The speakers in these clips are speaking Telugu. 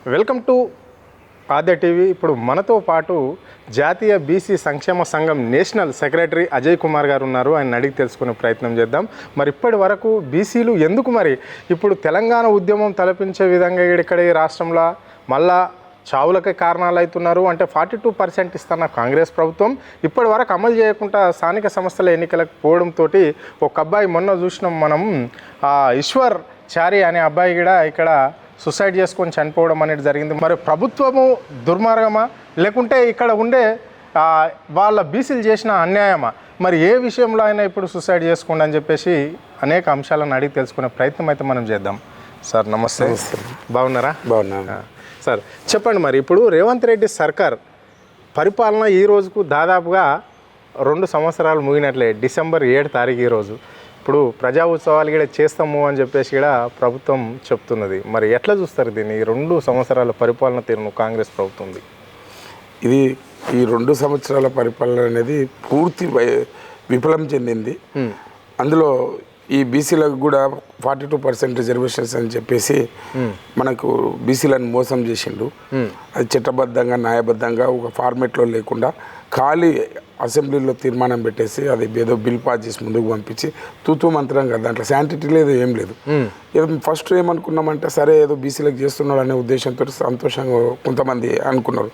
Welcome to Aadya TV. ఇప్పుడు మనతో పాటు జాతీయ బీసీ సంక్షేమ సంఘం నేషనల్ సెక్రటరీ అజయ్ కుమార్ గారు ఉన్నారు. ఆయన అడిగి తెలుసుకునే ప్రయత్నం చేద్దాం. మరి ఇప్పటి వరకు బీసీలు ఎందుకు మరి ఇప్పుడు తెలంగాణ ఉద్యమం తలపించే విధంగా ఇక్కడ ఈ రాష్ట్రంలో మళ్ళా చావులకే కారణాలు అవుతున్నారు అంటే 42% ఇస్తున్న కాంగ్రెస్ ప్రభుత్వం ఇప్పటి వరకు అమలు చేయకుండా స్థానిక సంస్థల ఎన్నికలకు పోవడంతో ఒక అబ్బాయి మొన్న చూసినాం మనం, ఈశ్వర్ చారి అనే అబ్బాయి కూడా ఇక్కడ సూసైడ్ చేసుకొని చనిపోవడం అనేది జరిగింది. మరి ప్రభుత్వము దుర్మార్గమా లేకుంటే ఇక్కడ ఉండే వాళ్ళ బీసీలు చేసిన అన్యాయమా? మరి ఏ విషయంలో అయినా ఇప్పుడు సూసైడ్ చేసుకోండి అని చెప్పేసి అనేక అంశాలను అడిగి తెలుసుకునే ప్రయత్నం అయితే మనం చేద్దాం. సార్ నమస్తే. బాగున్నారా? బాగున్నా సార్. చెప్పండి, మరి ఇప్పుడు రేవంత్ రెడ్డి సర్కార్ పరిపాలన ఈ రోజుకు దాదాపుగా 2 సంవత్సరాలు ముగినట్లే. డిసెంబర్ 7 తారీఖు ఈరోజు. ఇప్పుడు ప్రజా ఉత్సవాలు కూడా చేస్తాము అని చెప్పేసి కూడా ప్రభుత్వం చెప్తున్నది. మరి ఎట్లా చూస్తారు దీన్ని, ఈ 2 సంవత్సరాల పరిపాలన తీరును కాంగ్రెస్ ప్రభుత్వంది? ఇది ఈ 2 సంవత్సరాల పరిపాలన అనేది పూర్తి విఫలం చెందింది. అందులో ఈ బీసీలకు కూడా 42% రిజర్వేషన్స్ అని చెప్పేసి మనకు బీసీలను మోసం చేసిండు. అది చట్టబద్ధంగా న్యాయబద్ధంగా ఒక ఫార్మేట్లో లేకుండా ఖాళీ అసెంబ్లీలో తీర్మానం పెట్టేసి అది ఏదో బిల్ పాస్ చేసి ముందుకు పంపించి తూతూ మంత్రం కదా, దాంట్లో శాంటిటీ లేదు, ఏం లేదు. ఫస్ట్ ఏమనుకున్నామంటే సరే ఏదో బీసీలకు చేస్తున్నాడు అనే ఉద్దేశంతో సంతోషంగా కొంతమంది అనుకున్నారు.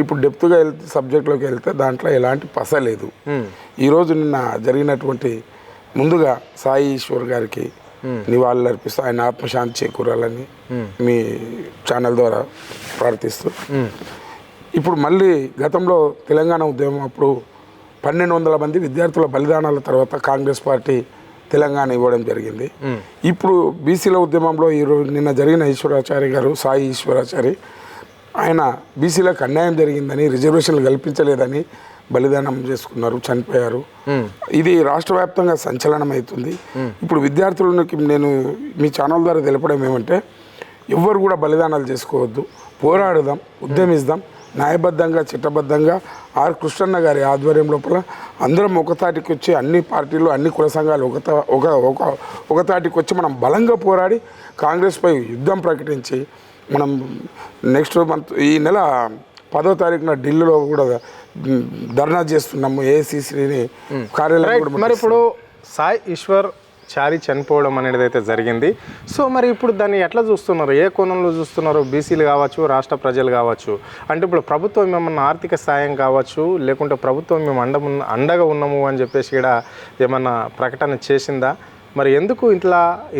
ఇప్పుడు డెప్త్గా వెళ్తే సబ్జెక్ట్లోకి వెళ్తే దాంట్లో ఎలాంటి పస లేదు. ఈరోజు నిన్న జరిగినటువంటి ముందుగా సాయి ఈశ్వర్ గారికి నివాళులు అర్పిస్తూ ఆయన ఆత్మశాంతి చేకూరాలని మీ ఛానల్ ద్వారా ప్రార్థిస్తూ, ఇప్పుడు మళ్ళీ గతంలో తెలంగాణ ఉద్యమం అప్పుడు 1200 మంది విద్యార్థుల బలిదానాల తర్వాత కాంగ్రెస్ పార్టీ తెలంగాణ ఇవ్వడం జరిగింది. ఇప్పుడు బీసీల ఉద్యమంలో ఈరోజు నిన్న జరిగిన ఈశ్వరాచారి గారు, సాయి ఈశ్వరాచారి, ఆయన బీసీలకు అన్యాయం జరిగిందని, రిజర్వేషన్లు కల్పించలేదని బలిదానం చేసుకున్నారు, చనిపోయారు. ఇది రాష్ట్ర వ్యాప్తంగా సంచలనం అవుతుంది. ఇప్పుడు విద్యార్థులకి నేను మీ ఛానల్ ద్వారా తెలపడం ఏమంటే, ఎవ్వరు కూడా బలిదానాలు చేసుకోవద్దు, పోరాడుదాం, ఉద్యమిద్దాం, న్యాయబద్ధంగా చట్టబద్ధంగా. ఆర్ కృష్ణన్న గారి ఆధ్వర్యం లోపల అందరం ఒకతాటికి వచ్చి అన్ని పార్టీలు అన్ని కుల సంఘాలు ఒకతాటికి వచ్చి మనం బలంగా పోరాడి కాంగ్రెస్పై యుద్ధం ప్రకటించి మనం నెక్స్ట్ మంత్ ఈ నెల 10వ తారీఖున ఢిల్లీలో కూడా ధర్నా చేస్తున్నాము. ఏఐసిసిని కార్యాలయం. మరి ఇప్పుడు సాయి ఈశ్వర్ చారి చనిపోవడం అనేది అయితే జరిగింది. సో మరి ఇప్పుడు దాన్ని ఎట్లా చూస్తున్నారు, ఏ కోణంలో చూస్తున్నారు? బీసీలు కావచ్చు, రాష్ట్ర ప్రజలు కావచ్చు, అంటే ఇప్పుడు ప్రభుత్వం ఏమన్నా ఆర్థిక సాయం కావచ్చు, లేకుంటే ప్రభుత్వం మేము అండగా ఉన్నాము అని చెప్పేసి కూడా ఏమన్నా ప్రకటన చేసిందా? మరి ఎందుకు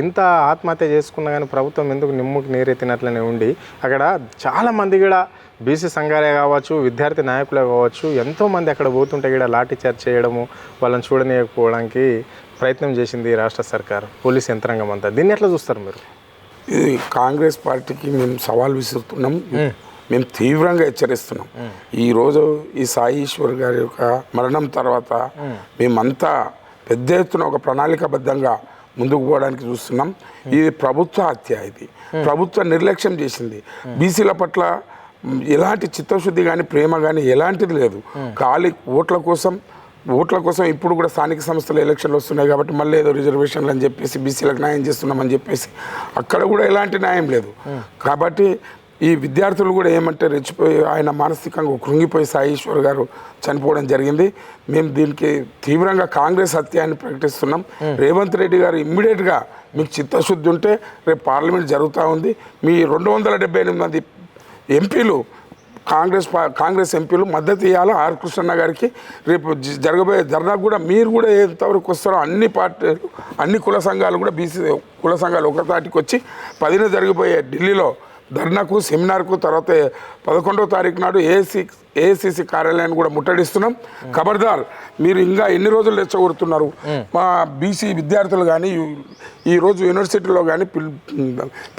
ఇంత ఆత్మహత్య చేసుకున్నా కానీ ప్రభుత్వం ఎందుకు నిమ్ముకి నీరెత్తినట్లనే ఉండి అక్కడ చాలామంది కూడా బీసీ సంఘాలే కావచ్చు, విద్యార్థి నాయకులే కావచ్చు, ఎంతోమంది అక్కడ పోతుంటే కూడా లాఠీ చార్జ్ చేయడము, వాళ్ళని చూడనీయకపోవడానికి ప్రయత్నం చేసింది రాష్ట్ర సర్కార్, పోలీస్ యంత్రాంగం అంతా. దీన్ని ఎట్లా చూస్తారు మీరు? ఇది కాంగ్రెస్ పార్టీకి మేము సవాల్ విసురుతున్నాం, మేము తీవ్రంగా హెచ్చరిస్తున్నాం. ఈరోజు ఈ సాయి ఈశ్వర్ గారి యొక్క మరణం తర్వాత మేమంతా పెద్ద ఎత్తున ఒక ప్రణాళికాబద్ధంగా ముందుకు పోవడానికి చూస్తున్నాం. ఇది ప్రభుత్వ హత్య, ఇది ప్రభుత్వ నిర్లక్ష్యం చేసింది. బీసీల పట్ల ఎలాంటి చిత్తశుద్ధి కానీ ప్రేమ కానీ ఎలాంటిది లేదు. ఖాళీ ఓట్ల కోసం ఇప్పుడు కూడా స్థానిక సంస్థల ఎలక్షన్లు వస్తున్నాయి కాబట్టి మళ్ళీ ఏదో రిజర్వేషన్లు అని చెప్పేసి బీసీలకు న్యాయం చేస్తున్నామని చెప్పేసి అక్కడ కూడా ఎలాంటి న్యాయం లేదు. కాబట్టి ఈ విద్యార్థులు కూడా ఏమంటే రెచ్చిపోయి ఆయన మానసికంగా కృంగిపోయి సాయి ఈశ్వర్ గారు చనిపోవడం జరిగింది. మేము దీనికి తీవ్రంగా కాంగ్రెస్ హత్యాన్ని ప్రకటిస్తున్నాం. రేవంత్ రెడ్డి గారు ఇమ్మీడియట్గా మీకు చిత్తశుద్ధి ఉంటే రేపు పార్లమెంట్ జరుగుతూ ఉంది, మీ 278 మంది ఎంపీలు కాంగ్రెస్ ఎంపీలు మద్దతు ఇవ్వాలి ఆర్ కృష్ణన్న గారికి. రేపు జరగబోయే ధర్నాకు కూడా మీరు కూడా ఎంతవరకు వస్తారో అన్ని పార్టీలు అన్ని కుల సంఘాలు కూడా బీసీ కుల సంఘాలు ఒకతాటికి వచ్చి 10న జరిగిపోయే ఢిల్లీలో ధర్నాకు సెమినార్కు తర్వాత 11వ తారీఖు నాడు ఏఐసిసి కార్యాలయాన్ని కూడా ముట్టడిస్తున్నాం. ఖబర్దార్, మీరు ఇంకా ఎన్ని రోజులు రెచ్చగొడుతున్నారు? మా బీసీ విద్యార్థులు కానీ ఈరోజు యూనివర్సిటీలో కానీ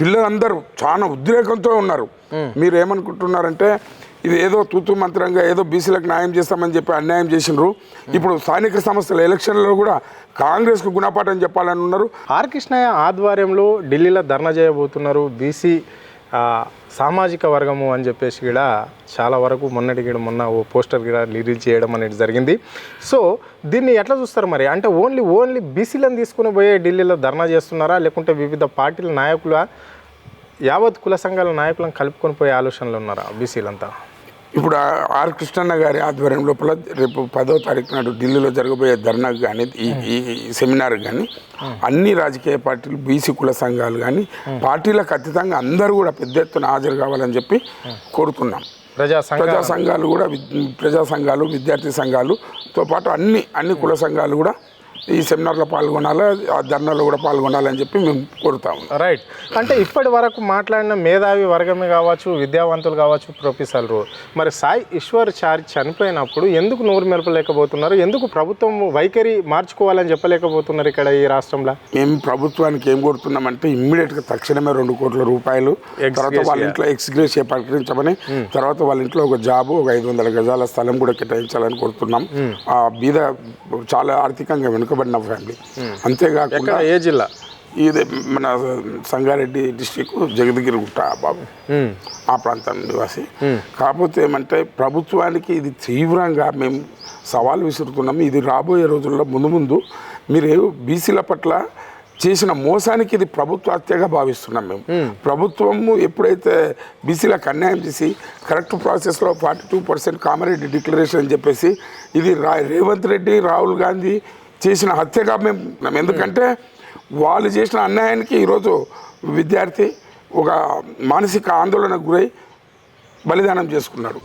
పిల్లలందరూ చాలా ఉద్రేకంతో ఉన్నారు. మీరు ఏమనుకుంటున్నారంటే ఇది ఏదో తూతూ మంత్రంగా ఏదో బీసీలకు న్యాయం చేస్తామని చెప్పి అన్యాయం చేసినారు. ఇప్పుడు స్థానిక సంస్థల ఎలక్షన్లలో కూడా కాంగ్రెస్కు గుణపాఠం చెప్పాలని ఉన్నారు. ఆర్ కృష్ణయ్య ఆధ్వర్యంలో ఢిల్లీలో ధర్నా చేయబోతున్నారు బీసీ సామాజిక వర్గము అని చెప్పేసి కూడా చాలా వరకు మొన్న ఓ పోస్టర్ కూడా రిలీజ్ చేయడం అనేది జరిగింది. సో దీన్ని ఎట్లా చూస్తారు మరి? అంటే ఓన్లీ బీసీలను తీసుకుని పోయే ఢిల్లీలో ధర్నా చేస్తున్నారా, లేకుంటే వివిధ పార్టీల నాయకుల యావత్ కుల సంఘాల నాయకులను కలుపుకొని పోయే ఆలోచనలు ఉన్నారా బీసీలంతా? ఇప్పుడు ఆర్ కృష్ణన్న గారి ఆధ్వర్యం లోపల రేపు 10వ తారీఖు నాడు ఢిల్లీలో జరగబోయే ధర్నాకు కానీ ఈ సెమినార్కి కానీ అన్ని రాజకీయ పార్టీలు, బీసీ కుల సంఘాలు కానీ పార్టీలకు అతీతంగా అందరూ కూడా పెద్ద ఎత్తున హాజరు కావాలని చెప్పి కోరుతున్నాం. ప్రజా సంఘాలు కూడా, ప్రజా సంఘాలు, విద్యార్థి సంఘాలుతో పాటు అన్ని కుల సంఘాలు కూడా ఈ సెమినార్లో పాల్గొనాలి, ఆ ధర్నాలో కూడా పాల్గొనాలని చెప్పి మేము కోరుతాము. రైట్. అంటే ఇప్పటి వరకు మాట్లాడిన మేధావి వర్గమే కావచ్చు, విద్యావంతులు కావచ్చు, ప్రొఫెసర్లు, మరి సాయి ఈశ్వర్ చారి చనిపోయినప్పుడు ఎందుకు నోరు మెరపలేకపోతున్నారు? ఎందుకు ప్రభుత్వం వైఖరి మార్చుకోవాలని చెప్పలేకపోతున్నారు ఇక్కడ ఈ రాష్ట్రంలో? మేము ప్రభుత్వానికి ఏం కోరుతున్నామంటే ఇమ్మీడియట్గా తక్షణమే 2 కోట్ల రూపాయలు, తర్వాత వాళ్ళ ఇంట్లో ఎక్స్గ్రేషియా ప్రకటించమని, తర్వాత వాళ్ళ ఇంట్లో ఒక జాబు, ఒక 500 గజాల స్థలం కూడా కేటాయించాలని కోరుతున్నాం. ఆ బీద చాలా ఆర్థికంగా వెనుకబడిన ఫ్యామిలీ. అంతేకాకుండా ఏ జిల్లా ఇది? మన సంగారెడ్డి డిస్టిక్ జగదగిరిగుట్ట బాబు, ఆ ప్రాంతం నివాసి. కాకపోతే ఏమంటే ప్రభుత్వానికి ఇది తీవ్రంగా మేము సవాల్ విసురుతున్నాము. ఇది రాబోయే రోజుల్లో ముందు మీరు బీసీల పట్ల చేసిన మోసానికి ఇది ప్రభుత్వ హత్యగా భావిస్తున్నాం మేము. ప్రభుత్వము ఎప్పుడైతే బీసీలకు అన్యాయం చేసి కరెక్ట్ ప్రాసెస్లో 42% కామారెడ్డి డిక్లరేషన్ అని చెప్పేసి ఇది రేవంత్ రెడ్డి, రాహుల్ గాంధీ చేసిన హత్యగా మేము, ఎందుకంటే వాళ్ళు చేసిన అన్యాయానికి ఈరోజు విద్యార్థి ఒక మానసిక ఆందోళనకు గురై బలిదానం చేసుకున్నాడు.